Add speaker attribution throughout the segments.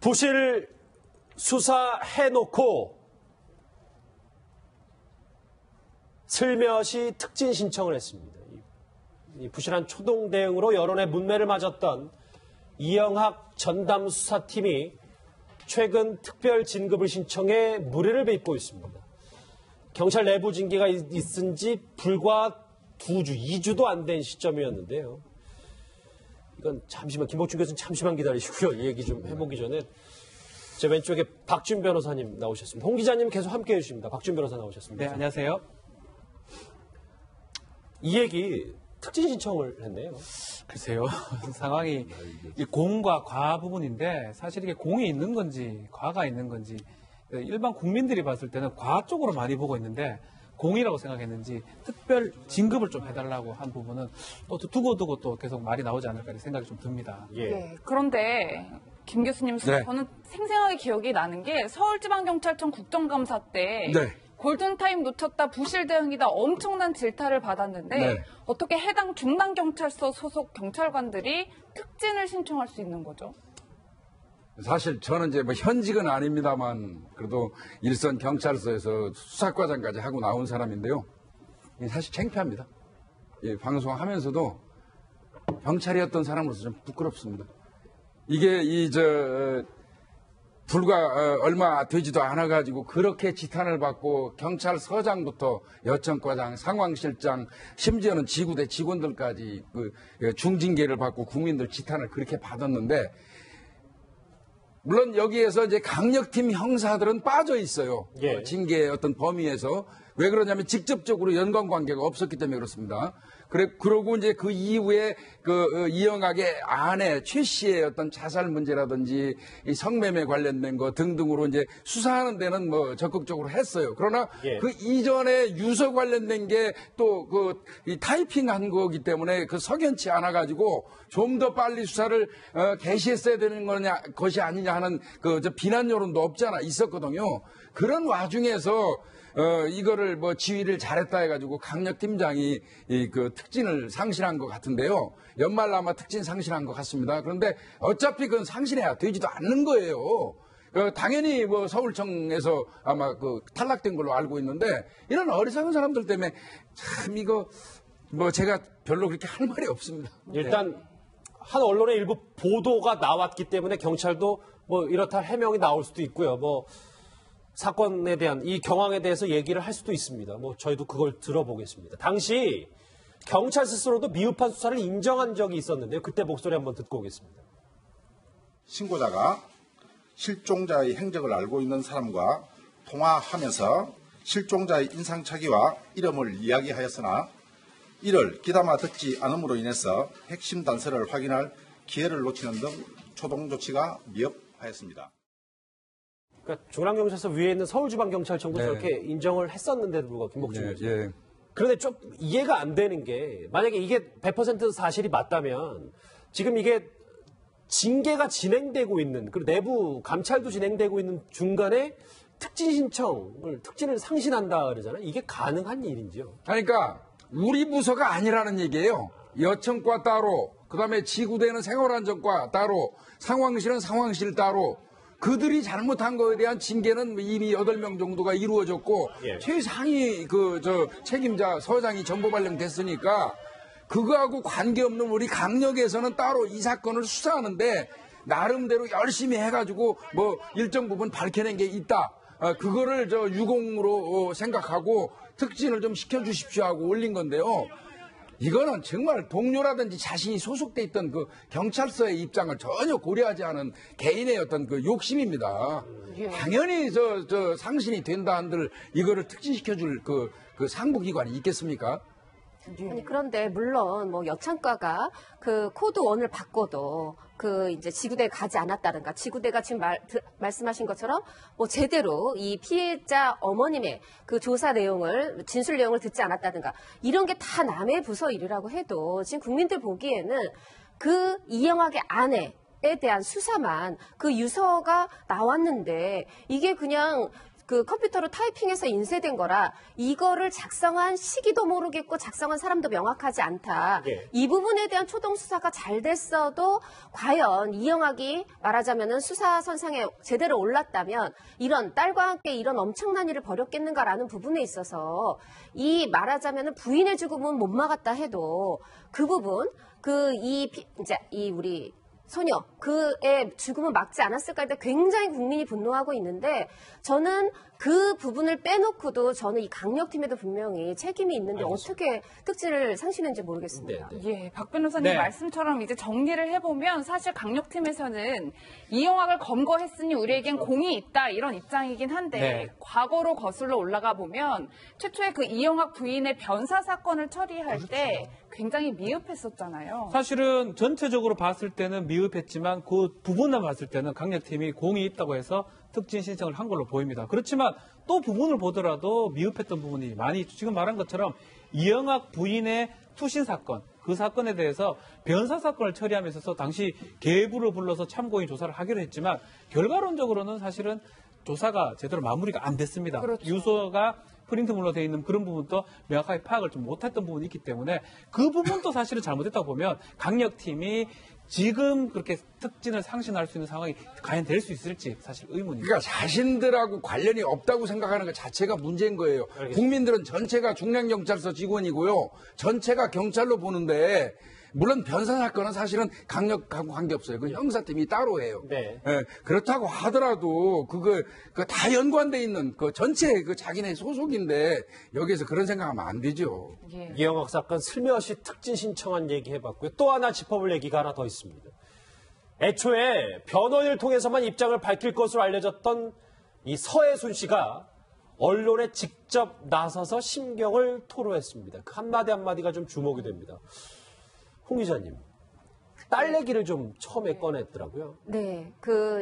Speaker 1: 부실 수사해놓고 슬며시 특진 신청을 했습니다. 이 부실한 초동 대응으로 여론의 문매를 맞았던 이영학 전담수사팀이 최근 특별 진급을 신청해 물의를 빚고 있습니다. 경찰 내부 징계가 있은 지 불과 2주도 안 된 시점이었는데요. 이건 잠시만, 김복준 교수님 잠시만 기다리시고요. 얘기 좀 해보기 전에 제 왼쪽에 박준 변호사님 나오셨습니다. 홍 기자님 계속 함께 해주십니다. 박준 변호사 나오셨습니다.
Speaker 2: 네, 안녕하세요.
Speaker 1: 이 얘기 특진 신청을 했네요.
Speaker 2: 글쎄요. 상황이 이 공과 과 부분인데 사실 이게 공이 있는 건지 과가 있는 건지 일반 국민들이 봤을 때는 과 쪽으로 많이 보고 있는데 공이라고 생각했는지 특별 진급을 좀 해달라고 한 부분은 또 두고두고 또 계속 말이 나오지 않을까 이런 생각이 좀 듭니다.
Speaker 1: 예.
Speaker 3: 네, 그런데 김 교수님,
Speaker 2: 네.
Speaker 3: 저는 생생하게 기억이 나는 게 서울지방경찰청 국정감사 때
Speaker 2: 네.
Speaker 3: 골든타임 놓쳤다, 부실 대응이다 엄청난 질타를 받았는데
Speaker 2: 네.
Speaker 3: 어떻게 해당 중단경찰서 소속 경찰관들이 특진을 신청할 수 있는 거죠?
Speaker 4: 사실 저는 이제 뭐 현직은 아닙니다만 그래도 일선 경찰서에서 수사과장까지 하고 나온 사람인데요. 사실 창피합니다. 이 방송하면서도 경찰이었던 사람으로서 좀 부끄럽습니다. 이게 불과 얼마 되지도 않아가지고 그렇게 지탄을 받고 경찰서장부터 여청과장, 상황실장, 심지어는 지구대 직원들까지 그 중징계를 받고 국민들 지탄을 그렇게 받았는데 물론 여기에서 이제 강력팀 형사들은 빠져 있어요.
Speaker 1: 예.
Speaker 4: 징계의 어떤 범위에서. 왜 그러냐면 직접적으로 연관 관계가 없었기 때문에 그렇습니다. 그러고 이제 그 이후에 이영학의 아내 최 씨의 어떤 자살 문제라든지 이 성매매 관련된 거 등등으로 이제 수사하는 데는 뭐 적극적으로 했어요. 그러나
Speaker 1: 예.
Speaker 4: 그 이전에 유서 관련된 게 또 이 타이핑한 거기 때문에 그 석연치 않아 가지고 좀 더 빨리 수사를 개시했어야 되는 것이 아니냐 하는 저 비난 여론도 없잖아 있었거든요. 그런 와중에서 이거를 뭐 지휘를 잘했다 해가지고 강력팀장이 그 특진을 상실한 것 같은데요. 연말 아마 특진 상실한 것 같습니다. 그런데 어차피 그건 상실해야 되지도 않는 거예요. 당연히 뭐 서울청에서 아마 탈락된 걸로 알고 있는데 이런 어리석은 사람들 때문에 참 이거 뭐 제가 별로 그렇게 할 말이 없습니다.
Speaker 1: 일단 한 언론의 일부 보도가 나왔기 때문에 경찰도 뭐 이렇다 해명이 나올 수도 있고요. 뭐 사건에 대한 이 경황에 대해서 얘기를 할 수도 있습니다. 뭐 저희도 그걸 들어보겠습니다. 당시 경찰 스스로도 미흡한 수사를 인정한 적이 있었는데요. 그때 목소리 한번 듣고 오겠습니다.
Speaker 5: 신고자가 실종자의 행적을 알고 있는 사람과 통화하면서 실종자의 인상착의와 이름을 이야기하였으나 이를 귀담아 듣지 않음으로 인해서 핵심 단서를 확인할 기회를 놓치는 등 초동 조치가 미흡하였습니다.
Speaker 1: 그러니까 중랑경찰서 위에 있는 서울지방경찰청도
Speaker 4: 네.
Speaker 1: 저렇게 인정을 했었는데도 불구하고 김복준 교수.
Speaker 4: 예.
Speaker 1: 그런데 좀 이해가 안 되는 게 만약에 이게 100% 사실이 맞다면 지금 이게 징계가 진행되고 있는 그리고 내부 감찰도 진행되고 있는 중간에 특진을 상신한다 그러잖아요. 이게 가능한 일인지요?
Speaker 4: 그러니까 우리 부서가 아니라는 얘기예요. 여청과 따로, 그다음에 지구대는 생활안전과 따로, 상황실은 상황실 따로. 그들이 잘못한 거에 대한 징계는 이미 8명 정도가 이루어졌고
Speaker 1: 예.
Speaker 4: 최상위 책임자 서장이 전보 발령됐으니까 그거하고 관계없는 우리 강력에서는 따로 이 사건을 수사하는데 나름대로 열심히 해가지고 뭐 일정 부분 밝혀낸 게 있다. 그거를 유공으로 생각하고 특진을 좀 시켜주십시오 하고 올린 건데요. 이거는 정말 동료라든지 자신이 소속돼 있던 그 경찰서의 입장을 전혀 고려하지 않은 개인의 어떤 그 욕심입니다. 당연히 상신이 된다 한들 이거를 특진시켜줄 그 상부기관이 있겠습니까?
Speaker 6: 아니, 그런데 물론 뭐 여창과가 그 코드 1을 바꿔도 그 이제 지구대에 가지 않았다든가 지구대가 지금 말씀하신 것처럼 뭐 제대로 이 피해자 어머님의 그 조사 내용을 진술 내용을 듣지 않았다든가 이런 게 다 남의 부서 일이라고 해도 지금 국민들 보기에는 그 이영학의 아내에 대한 수사만 그 유서가 나왔는데 이게 그냥 그 컴퓨터로 타이핑해서 인쇄된 거라 이거를 작성한 시기도 모르겠고 작성한 사람도 명확하지 않다.
Speaker 1: 예.
Speaker 6: 이 부분에 대한 초동 수사가 잘 됐어도 과연 이영학이 말하자면은 수사 선상에 제대로 올랐다면 이런 딸과 함께 이런 엄청난 일을 벌였겠는가라는 부분에 있어서 이 말하자면은 부인의 죽음은 못 막았다 해도 그 부분 이제 이 우리 소녀 그의 죽음을 막지 않았을까 해서 굉장히 국민이 분노하고 있는데 저는 그 부분을 빼놓고도 저는 이 강력팀에도 분명히 책임이 있는데 어떻게 특진을 상실했는지 모르겠습니다.
Speaker 1: 네,
Speaker 3: 예, 박 변호사님
Speaker 2: 네.
Speaker 3: 말씀처럼 이제 정리를 해보면 사실 강력팀에서는 이영학을 검거했으니 우리에겐 공이 있다 이런 입장이긴 한데
Speaker 2: 네.
Speaker 3: 과거로 거슬러 올라가 보면 최초에 그 이영학 부인의 변사 사건을 처리할 때 굉장히 미흡했었잖아요.
Speaker 2: 사실은 전체적으로 봤을 때는 미흡했지만 그 부분만 봤을 때는 강력팀이 공이 있다고 해서 특진 신청을 한 걸로 보입니다. 그렇지만 또 부분을 보더라도 미흡했던 부분이 많이 있죠. 지금 말한 것처럼 이영학 부인의 투신 사건, 그 사건에 대해서 변사 사건을 처리하면서 있어서 당시 계부를 불러서 참고인 조사를 하기로 했지만 결과론적으로는 사실은 조사가 제대로 마무리가 안 됐습니다.
Speaker 3: 그렇죠.
Speaker 2: 유서가 프린트물로 되어 있는 그런 부분도 명확하게 파악을 좀 못했던 부분이 있기 때문에 그 부분도 사실은 잘못했다고 보면 강력팀이 지금 그렇게 특진을 상신할 수 있는 상황이 과연 될 수 있을지 사실 의문입니다.
Speaker 4: 그러니까 자신들하고 관련이 없다고 생각하는 것 자체가 문제인 거예요. 국민들은 전체가 중량경찰서 직원이고요. 전체가 경찰로 보는데 물론 변사 사건은 사실은 강력하고 관계없어요. 그 형사팀이 따로 해요.
Speaker 1: 네.
Speaker 4: 예, 그렇다고 하더라도 그거 다 연관돼 있는 그 전체 그 자기네 소속인데 여기에서 그런 생각하면 안 되죠.
Speaker 3: 예.
Speaker 1: 이영학 사건 슬며시 특진 신청한 얘기 해봤고요. 또 하나 짚어볼 얘기가 하나 더 있습니다. 애초에 변호인을 통해서만 입장을 밝힐 것으로 알려졌던 이 서해순 씨가 언론에 직접 나서서 심경을 토로했습니다. 그 한마디 한마디가 좀 주목이 됩니다. 홍 기자님, 딸 얘기를 좀 처음에 꺼냈더라고요.
Speaker 6: 네,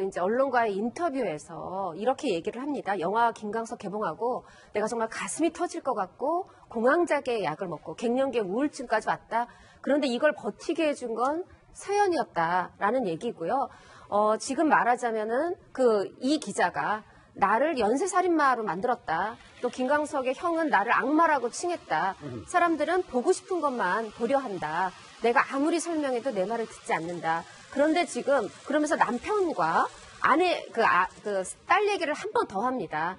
Speaker 6: 이제 언론과의 인터뷰에서 이렇게 얘기를 합니다. 영화 김광석 개봉하고 내가 정말 가슴이 터질 것 같고 공황장애 약을 먹고 갱년기 우울증까지 왔다. 그런데 이걸 버티게 해준 건 서연이었다라는 얘기고요. 지금 말하자면은 이 기자가 나를 연쇄살인마로 만들었다. 또 김광석의 형은 나를 악마라고 칭했다. 사람들은 보고 싶은 것만 보려 한다. 내가 아무리 설명해도 내 말을 듣지 않는다. 그런데 지금 그러면서 남편과 아내 딸 얘기를 한 번 더 합니다.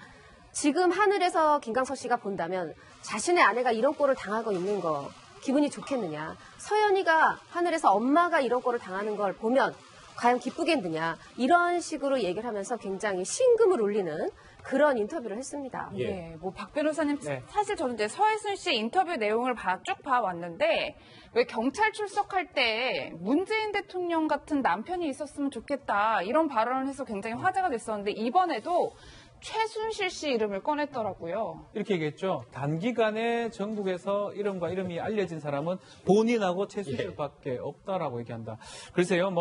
Speaker 6: 지금 하늘에서 김광석 씨가 본다면 자신의 아내가 이런 꼴을 당하고 있는 거 기분이 좋겠느냐. 서연이가 하늘에서 엄마가 이런 꼴을 당하는 걸 보면 과연 기쁘겠느냐. 이런 식으로 얘기를 하면서 굉장히 심금을 울리는 그런 인터뷰를 했습니다.
Speaker 3: 예, 박 변호사님,
Speaker 2: 네.
Speaker 3: 사실 저는 이제 서해순 씨의 인터뷰 내용을 쭉 봐왔는데, 왜 경찰 출석할 때 문재인 대통령 같은 남편이 있었으면 좋겠다, 이런 발언을 해서 굉장히 화제가 됐었는데, 이번에도 최순실 씨 이름을 꺼냈더라고요.
Speaker 2: 이렇게 얘기했죠. 단기간에 전국에서 이름과 이름이 알려진 사람은 본인하고 최순실밖에 없다라고 얘기한다. 글쎄요,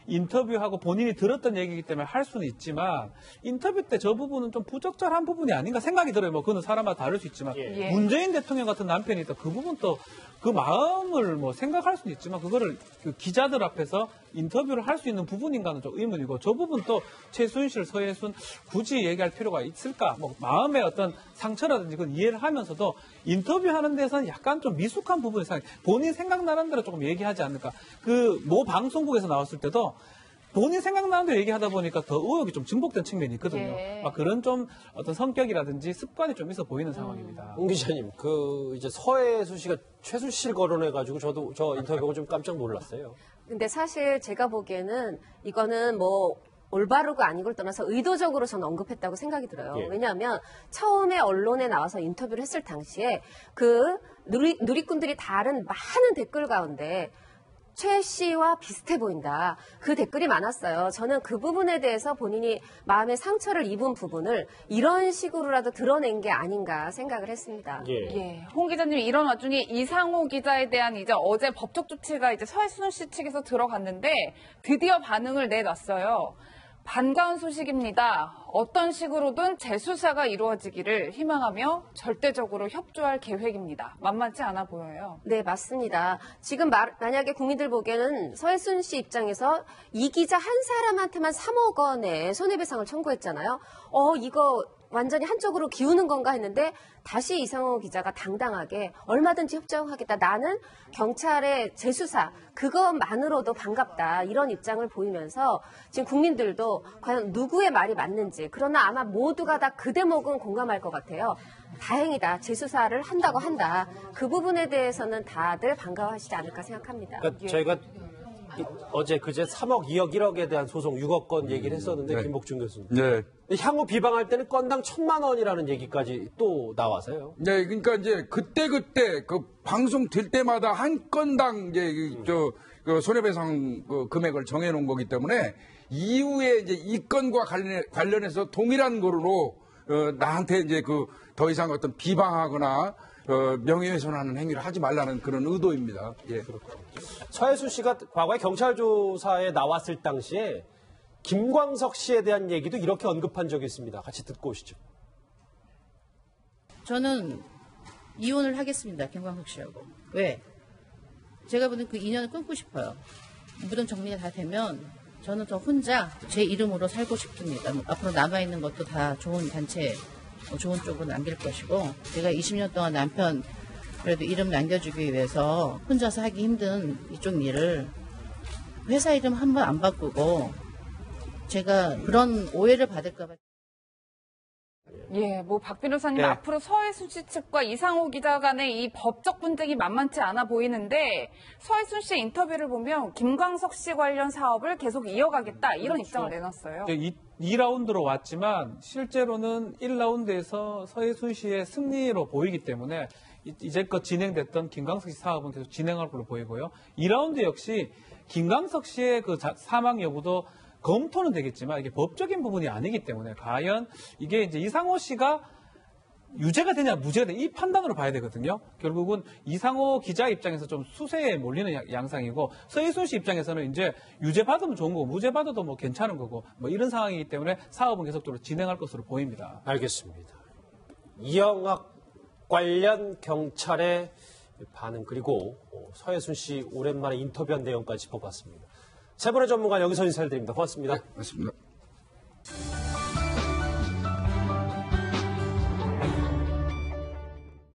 Speaker 2: 인터뷰하고 본인이 들었던 얘기이기 때문에 할 수는 있지만 인터뷰 때 저 부분은 좀 부적절한 부분이 아닌가 생각이 들어요. 그거는 사람마다 다를 수 있지만
Speaker 3: 예.
Speaker 2: 문재인 대통령 같은 남편이 있다. 그 부분 또 그 마음을 생각할 수는 있지만 그거를 그 기자들 앞에서 인터뷰를 할 수 있는 부분인가는 좀 의문이고 저 부분 또 최순실, 서해순 굳이 얘기할 필요가 있을까? 마음의 어떤 상처라든지 그건 이해를 하면서도 인터뷰하는 데서는 약간 좀 미숙한 부분이 본인 생각나는 대로 조금 얘기하지 않을까? 모 방송국에서 나왔을 때도 본인 생각나는 대로 얘기하다 보니까 더 의혹이 좀 증폭된 측면이 있거든요.
Speaker 3: 예.
Speaker 2: 그런 좀 어떤 성격이라든지 습관이 좀 있어 보이는 상황입니다.
Speaker 1: 홍 기자님, 이제 서해순 씨가 최순실 거론해가지고 저도 저 인터뷰가 좀 깜짝 놀랐어요.
Speaker 6: 근데 사실 제가 보기에는 이거는 올바르고 아니고를 떠나서 의도적으로 저는 언급했다고 생각이 들어요.
Speaker 1: 예.
Speaker 6: 왜냐하면 처음에 언론에 나와서 인터뷰를 했을 당시에 누리꾼들이 다른 많은 댓글 가운데 최 씨와 비슷해 보인다. 그 댓글이 많았어요. 저는 그 부분에 대해서 본인이 마음의 상처를 입은 부분을 이런 식으로라도 드러낸 게 아닌가 생각을 했습니다.
Speaker 3: 예, 홍 기자님이 이런 와중에 이상호 기자에 대한 이제 어제 법적 조치가 이제 서해순 씨 측에서 들어갔는데 드디어 반응을 내놨어요. 반가운 소식입니다. 어떤 식으로든 재수사가 이루어지기를 희망하며 절대적으로 협조할 계획입니다. 만만치 않아 보여요.
Speaker 6: 네, 맞습니다. 지금 만약에 국민들 보기에는 서해순 씨 입장에서 이 기자 한 사람한테만 3억 원의 손해배상을 청구했잖아요. 이거 완전히 한쪽으로 기우는 건가 했는데 다시 이상호 기자가 당당하게 얼마든지 협조하겠다. 나는 경찰의 재수사 그것만으로도 반갑다. 이런 입장을 보이면서 지금 국민들도 과연 누구의 말이 맞는지 그러나 아마 모두가 다 그 대목은 공감할 것 같아요. 다행이다. 재수사를 한다고 한다. 그 부분에 대해서는 다들 반가워하시지 않을까 생각합니다.
Speaker 1: 그러니까 저희가 어제 그제 3억, 2억, 1억에 대한 소송 6억 건 얘기를 했었는데
Speaker 4: 네.
Speaker 1: 김복준 교수님.
Speaker 4: 네.
Speaker 1: 향후 비방할 때는 건당 1,000만 원이라는 얘기까지 또 나와서요.
Speaker 4: 네, 그러니까 이제 그때 그 방송 될 때마다 한 건당 이제 그 손해배상 그 금액을 정해놓은 거기 때문에 이후에 이제 이 건과 관련해서 동일한 거로 나한테 이제 더 이상 어떤 비방하거나 명예훼손하는 행위를 하지 말라는 그런 의도입니다. 예.
Speaker 1: 서해순 씨가 과거에 경찰 조사에 나왔을 당시에 김광석 씨에 대한 얘기도 이렇게 언급한 적이 있습니다. 같이 듣고 오시죠.
Speaker 7: 저는 이혼을 하겠습니다. 김광석 씨하고. 왜? 제가 보는 그 인연을 끊고 싶어요. 모든 정리가 다 되면 저는 저 혼자 제 이름으로 살고 싶습니다. 앞으로 남아있는 것도 다 좋은 단체, 좋은 쪽으로 남길 것이고 제가 20년 동안 남편 그래도 이름 남겨주기 위해서 혼자서 하기 힘든 이쪽 일을 회사 이름 한 번 안 바꾸고 제가 그런 오해를 받을까 봐.
Speaker 3: 예, 뭐 박 변호사님
Speaker 2: 네.
Speaker 3: 앞으로 서해순 씨 측과 이상호 기자 간의 이 법적 분쟁이 만만치 않아 보이는데 서해순 씨의 인터뷰를 보면 김광석 씨 관련 사업을 계속 이어가겠다 이런 입장을 내놨어요.
Speaker 2: 2라운드로 왔지만 실제로는 1라운드에서 서해순 씨의 승리로 보이기 때문에 이제껏 진행됐던 김광석 씨 사업은 계속 진행할 걸로 보이고요. 2라운드 역시 김광석 씨의 그 사망 여부도 검토는 되겠지만 이게 법적인 부분이 아니기 때문에 과연 이게 이제 이상호 씨가 유죄가 되냐 무죄가 되냐 이 판단으로 봐야 되거든요. 결국은 이상호 기자 입장에서 좀 수세에 몰리는 양상이고 서해순 씨 입장에서는 이제 유죄 받으면 좋은 거고 무죄 받아도 뭐 괜찮은 거고 뭐 이런 상황이기 때문에 사업은 계속적으로 진행할 것으로 보입니다.
Speaker 1: 알겠습니다. 이영학 관련 경찰의 반응 그리고 서해순 씨 오랜만에 인터뷰한 내용까지 짚어봤습니다. 세 분의 전문가 여기서 인사를 드립니다. 고맙습니다.
Speaker 4: 맞습니다.